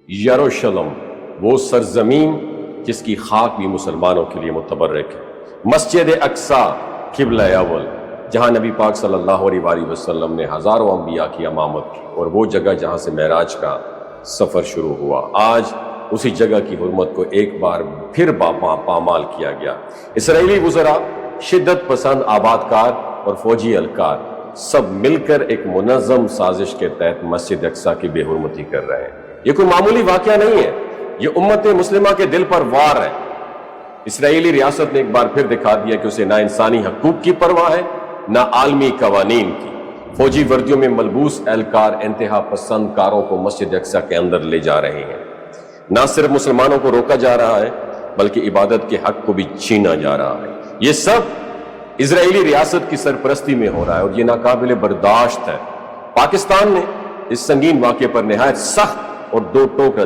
یروشلم، وہ سرزمین جس کی خاک بھی مسلمانوں کے لیے متبرک ہے، مسجد اقصی قبلہ اول جہاں نبی پاک صلی اللہ علیہ وآلہ وسلم نے ہزاروں انبیاء کی امامت کی، اور وہ جگہ جہاں سے معراج کا سفر شروع ہوا، آج اسی جگہ کی حرمت کو ایک بار پھر پامال کیا گیا۔ اسرائیلی وزراء، شدت پسند آباد کار اور فوجی اہلکار سب مل کر ایک منظم سازش کے تحت مسجد اقصی کی بے حرمتی کر رہے ہیں۔ یہ کوئی معمولی واقعہ نہیں ہے، یہ امت مسلمہ کے دل پر وار ہے۔ اسرائیلی ریاست نے ایک بار پھر دکھا دیا کہ اسے نہ انسانی حقوق کی پرواہ ہے نہ عالمی قوانین کی۔ فوجی وردیوں میں ملبوس اہلکار انتہا پسند کاروں کو مسجد اقصی کے اندر لے جا رہے ہیں۔ نہ صرف مسلمانوں کو روکا جا رہا ہے بلکہ عبادت کے حق کو بھی چھینا جا رہا ہے۔ یہ سب اسرائیلی ریاست کی سرپرستی میں ہو رہا ہے اور یہ ناقابل برداشت ہے۔ پاکستان نے اس سنگین واقعے پر نہایت سخت اور دو ٹوک